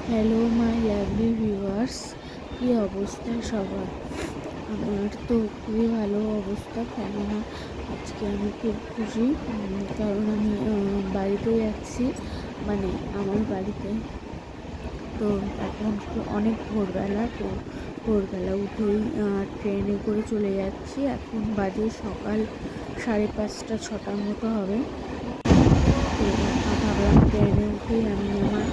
Hello my lovely viewers, কী অবস্থা সবার? আমার তো খুবই ভালো অবস্থা, কেননা আজকে আমি খুব খুশি। কারণ আমি বাড়িতে যাচ্ছি, মানে আমার বাড়িতে। তো এখন অনেক ভোরবেলা, তো ভোরবেলা উঠেই ট্রেনে করে চলে যাচ্ছি। এখন বাজে সকাল 5:30-6টার মতো হবে। তো ভাবলাম ট্রেনে উঠেই আমি আমার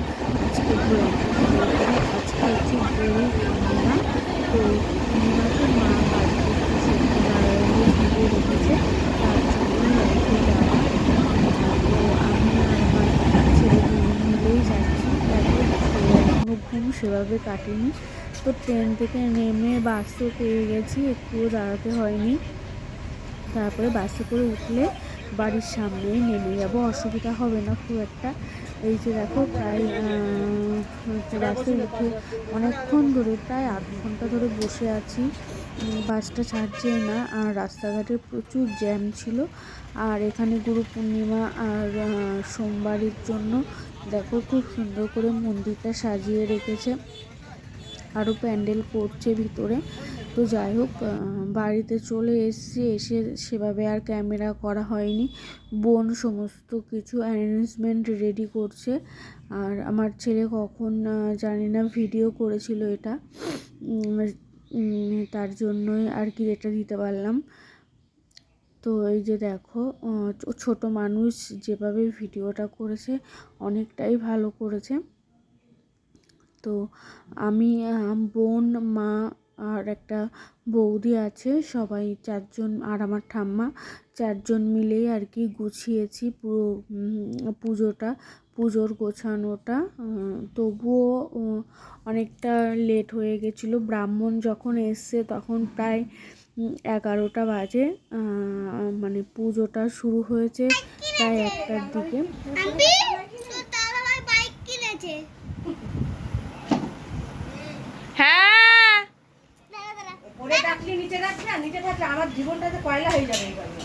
আজকে ব্লগটা শুরু করি। আজকে হচ্ছে দোল পূর্ণিমা। তো পূর্ণিমাতে মা বাড়িতে একটু সত্যনারায়ণের পুজো রেখেছে, তার জন্যই আর কি যাওয়া। তো আমি আর আমার ছেলে দুজন মিলেই যাচ্ছি। দেখো, ছেলে এখনও ঘুম সেভাবে কাটেনি। তো ট্রেন থেকে নেমে বাসও পেয়ে গেছি, একটুও দাঁড়াতে হয়নি। তারপরে বাসে করে উঠলে বাড়ির সামনেই নেমে যাব, অসুবিধা হবে না খুব একটা। এই যে দেখো, প্রায় বাসে উঠে অনেকক্ষণ ধরে, প্রায় আধ ঘন্টা ধরে বসে আছি। বাসটা ছাড়ছেই না, আর রাস্তাঘাটে প্রচুর জ্যাম ছিল। আর এখানে গুরু পূর্ণিমা আর সোমবারের জন্য দেখো খুব সুন্দর করে মন্দিরটা সাজিয়ে রেখেছে, আরও প্যান্ডেল করছে ভিতরে। তো যাই হোক, বাড়িতে চলে এসেছি। এসে সেভাবে আর ক্যামেরা করা হয়নি। বোন সমস্ত কিছু অ্যারেঞ্জমেন্ট রেডি করছে। আর আমার ছেলে কখন জানি না ভিডিও করেছিল এটা, তার জন্যই আর কি এটা দিতে পারলাম। তো এই যে দেখো, ছোট মানুষ যেভাবে ভিডিওটা করেছে অনেকটাই ভালো করেছে। তো আমি, বোন, মা আর একটা বৌদি আছে, সবাই চারজন, আর আমার ঠাম্মা, চারজন মিলেই আর কি গুছিয়েছি পুরো পুজোর গোছানোটা। তবুও অনেকটা লেট হয়ে গেছিলো। ব্রাহ্মণ যখন এসছে তখন প্রায় 11টা বাজে। মানে পুজোটা শুরু হয়েছে প্রায় 1টার দিকে। হ্যাঁ, উপরে রাখলে নিচে রাখলে, আর নিচে থাকলে আমার জীবনটাতে কয়লা হয়ে যাবে। এইভাবে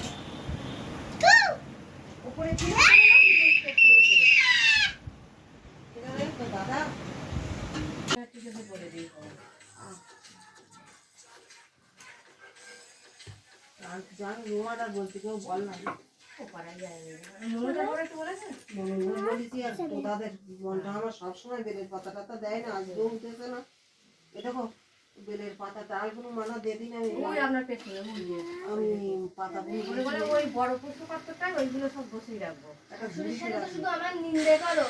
উপরে ছিল দাদা, বলে দিই জান নোয়াটা বলতে কেউ বল না, তাদের মনটা আমার সবসময় বেলের পাতা টাতা দেয় না, আজকেও উঠেছে না। এ দেখো, বেলের পাতা ডালগুলো মানা দেদিন আমি ওই আপনার পেছনে আমি পাতা বলে ওই বড় পুষ্প পাত্রটা ওইগুলো সব বসিয়ে রাখবো। একটা শুধু আমার নিন্দে করো,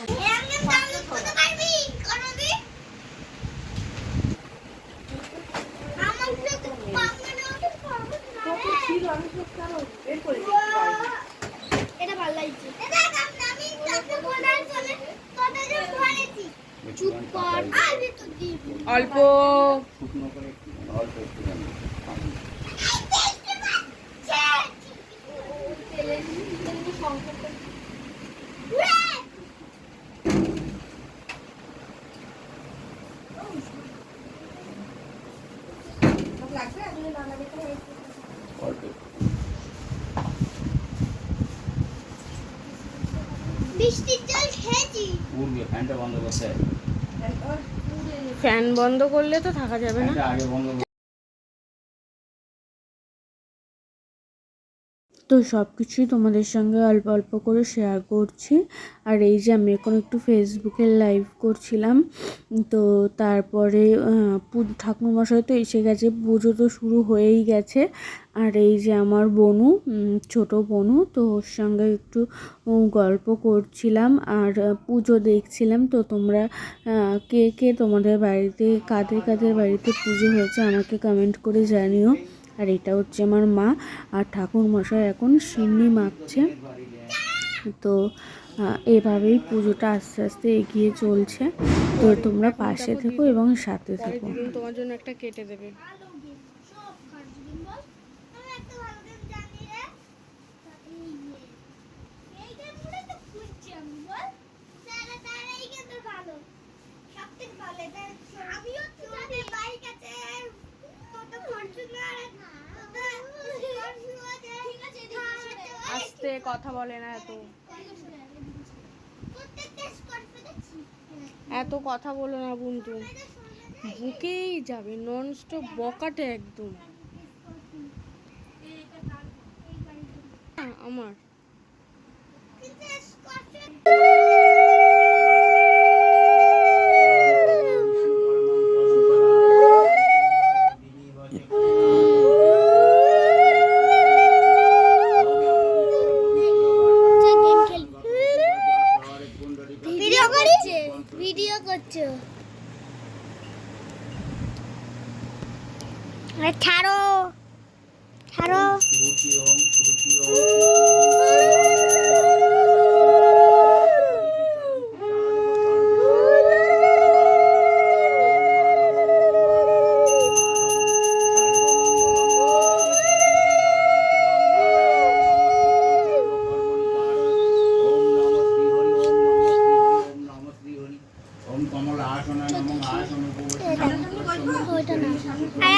এটা ভালো লাগছে। অল্প বৃষ্টির জল খেয়েছি। ফ্যান বন্ধ করলে তো থাকা যাবে না। তো সব কিছুই তোমাদের সঙ্গে অল্প অল্প করে শেয়ার করছি। আর এই যে আমি এখন একটু ফেসবুকে লাইভ করছিলাম। তো তারপরে ঠাকুরমশাই তো এসে গেছে, পুজো তো শুরু হয়েই গেছে। আর এই যে আমার বনু, ছোট বনু, তো ওর সঙ্গে একটু গল্প করছিলাম আর পুজো দেখছিলাম। তো তোমরা কে কে তোমাদের বাড়িতে, কাদের কাদের বাড়িতে পুজো হয়েছে আমাকে কমেন্ট করে জানিও। আর এটা হচ্ছে আমার মা, আর ঠাকুর মশাই এখন সিন্নি মাখছে। তো এভাবেই পুজোটা আস্তে আস্তে এগিয়ে চলছে। তো তোমরা পাশে থেকো এবং সাথে থেকো। তোমার জন্য একটা কেটে দেবে। আস্তে কথা বলে না এত। এত কথা বলো না বন্ধু, বুকেই যাবে ননস্টপ বকাটে একদম। আমার ভিডিও করছো, ছাড়ো ছাড়ো।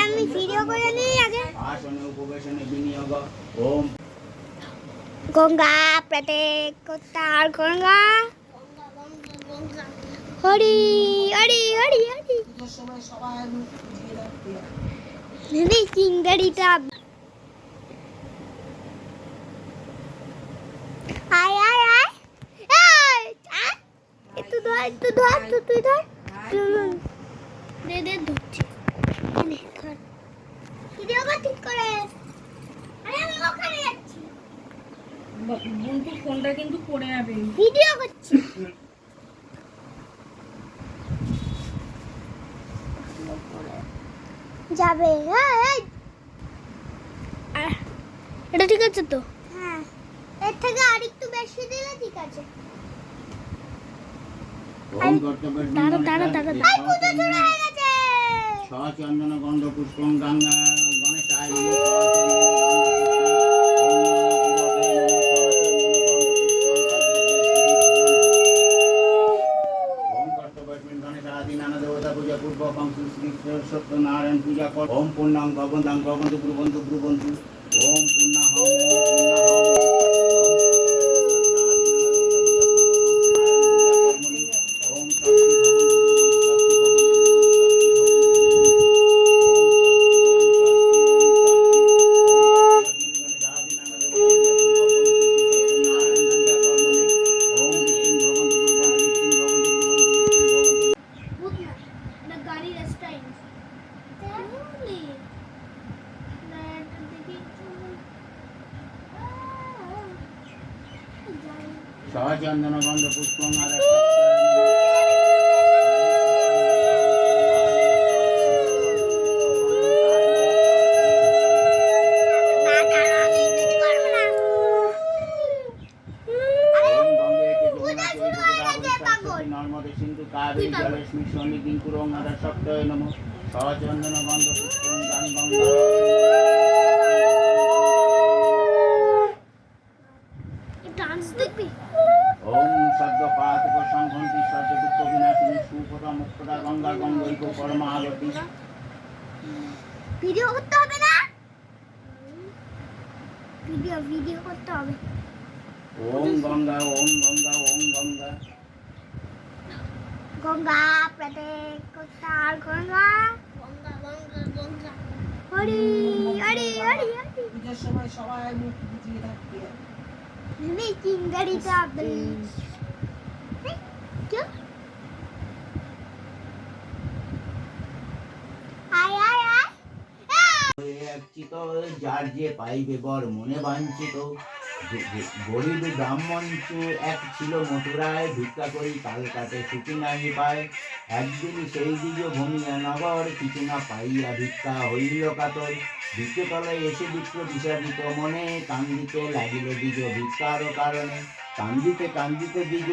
আমি ভিডিও করে নিই আগে। গঙ্গা প্রত্যেকতার গঙ্গা হরি হরি হরি হরি দিদি চিংড়িটা আয় আয় আয় একটু ধর তুই ধর দে ধরছি ভিডিও ঠিক করে। আরে আমি ওখানে যাচ্ছি, বন্ধু ফোনটা কিন্তু পড়ে যাবে। ভিডিও করছি। যাবে এটা ঠিক আছে তো? হ্যাঁ, এর থেকে আরেকটু বেশি দিলে ঠিক আছে। দাঁড়া চন্দন গন্ধ পুষ্পং গঙ্গা গণেশায় সত্যনারায়ণ পূজা কর। ওম পূর্ণাং ভবন্তাং ভবন্তু ব্রুবন্তু ব্রুবন্তু। ওম পূর্ণাহং সহচন্দন গন্ধ পুষ্পং নর্মদে সিন্ধু কাবেরী জলেস্মিন সন্নিধিং কুরুং আদা সপ্তাহে নমঃ। সহচন্দন গন্ধ পুষ্পং গান গঙ্গা ওম সদ্য পাতক সংঘন্তি সদ্য দুঃখ বিনাশিনী সুপদা মুক্তদা গঙ্গা গঙ্গৈক পরমা আরতি। ভিডিও করতে হবে না, ভিডিও করতে হবে। ওম গঙ্গা ওম গঙ্গা ওম গঙ্গা গঙ্গা প্রত্যেকতার গঙ্গা গঙ্গা গঙ্গা গঙ্গা হরি হরি হরি হরি। পূজার সময় সবাই মুখ বুঝিয়ে থাকবে। দিদি চিংড়িটা যার যে পাইবে বর মনে বাঞ্ছিত। গরিব ব্রাহ্মণ এক ছিল মথুরায়, ভিক্ষা করি কাল কাটে ছুটি নাই পায়। একদিন সেই দিকে ভূমিয়া নগর, কিছু না পাইয়া ভিক্ষা হইল কাতর। ভিক্ষতলায় এসে বিপ্র বিষাদিত মনে, কান্দিতে লাগিল দ্বিজ ভিক্ষার কারণে। কান্দিতে কান্দিতে দ্বিজ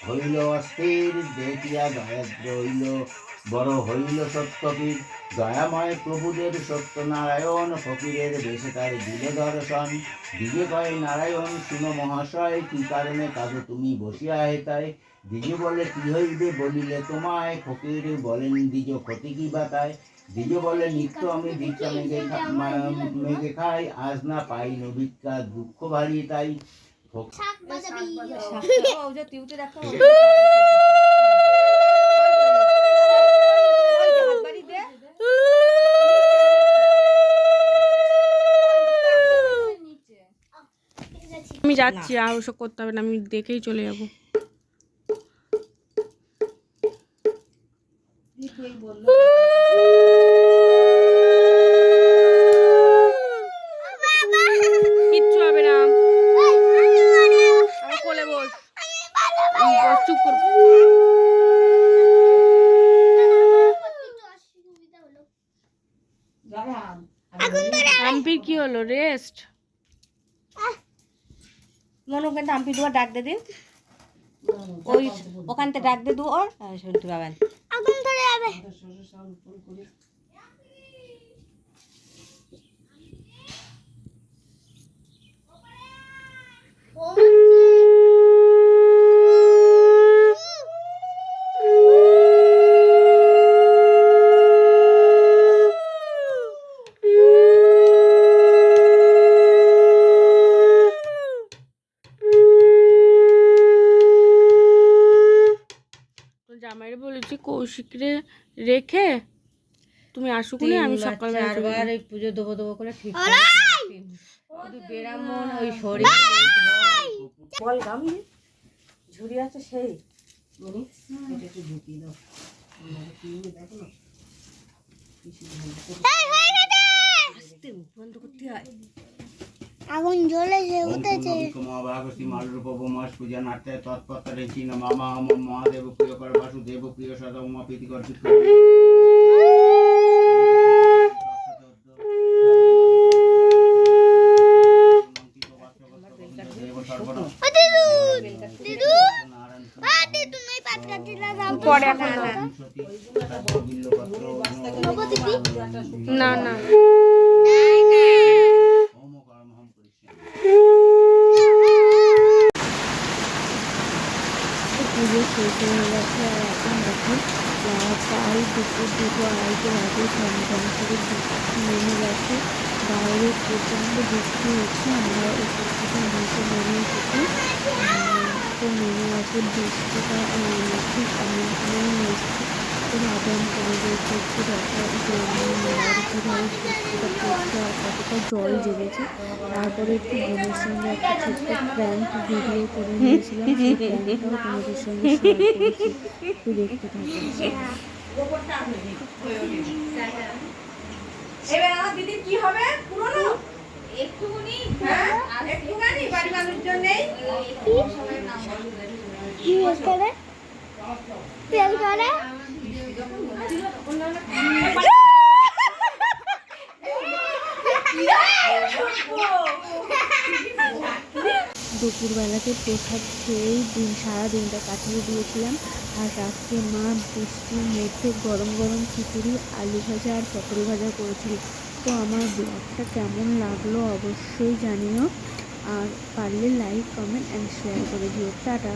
হইল অস্থির, দেখিয়া দয়াদ্র হইল বড় হইল সত্যবীর। দয়াময় প্রভুদের সত্যনারায়ণ, ফকিরের বেশে তার দিল দর্শন। দিগে কয় নারায়ণ শুনো মহাশয়, কি কারণে কাজে তুমি বসিয়া হেতায়। দ্বিজ বলে কি হইবে বলিলে তোমায়, ফকির বলেন দ্বিজ ক্ষতি কি বাতায়। দ্বিজ বলে নিত্য আমি ভিক্ষা মেঘে খাই, আজ না পাই ন ভিক্ষা দুঃখ ভারী তাই। শাক বাজাবি। যাচ্ছি, আর ওসব করতে হবে না, আমি দেখেই চলে যাবো। তুই বললো কিচ্ছু হবে না, আমার কোলে বস, বস, চুপ কর। দাঁড়ান হাম্পির কি হলো, রেস্ট? মনে ওখানে হাম্পি দুয়া ডাক দে দিন, ওই ওখান থেকে ডাক দে দু ওর শুনতে পাবেন। আগুন ধরে যাবে। শ্বশুর শাশুড়ি ফোন করে জামাইরে বলেছি কৌশিকরে রেখে তুমি আসুকুনি, আমি সকালবেলা চলে চারবার যাবো। ওই পুজো দেবো দেবো করে ঠিক করে শুধু বেরামন ওই শরীর বল গামি ঝুড়ি আছে সেই বলি এটা একটু ঢুকিয়ে দাও দেখো না আস্তে মুখ বন্ধ করতে হয়। আগুন জ্বলেছে উঠেছে। মহাভাগী মালরূপমাস পূজা নাট্যে তৎপত্তরে চীন মামা মহাদেব প্রিয়কর বাসুদেব প্রিয় সদা উমা প্রীতিকর পরে এখন না, না পুজো শেষ হয়ে গেছে, আর এখন দেখি প্রায় দুপুর 2-2:30 বাজে, ঝমঝম করে বৃষ্টি নেমে গেছে, বাইরে প্রচণ্ড বৃষ্টি হচ্ছে। আমরা উপর থেকে নিচে নেমে এসেছি, তো নেমে আছে বৃষ্টিটা ঠিক আমি এখানে এসেছি। তো ভাবলাম তোমাদেরকে একটু দেখা যে মেলার কীভাবে বৃষ্টিটা পড়ছে আর কতটা জল জমেছে। তারপরে একটু বোনের সঙ্গে একটা ছোট্ট প্র্যাঙ্ক ভিডিও করে নিয়েছিলাম, সেই প্র্যাঙ্কটাও তোমাদের সঙ্গে শেয়ার করেছি, একটু দেখতে থাকো। এবার আমার দিদির কি হবে পুরনো একটুখানি, হ্যাঁ একটুখানি বাড়ি মানুষজন নেই কি করে তেল করে দুপুরবেলাতে প্রসাদ খেয়েই সারা দিনটা কাটিয়ে দিয়েছিলাম। আর রাত্রে মা বৃষ্টির মধ্যে গরম গরম খিচুড়ি, আলু ভাজা আর পটল ভাজা করেছিল। তো আমার ব্লগটা কেমন লাগলো অবশ্যই জানিও, আর পারলে লাইক, কমেন্ট অ্যান্ড শেয়ার করে দিও। টাটা।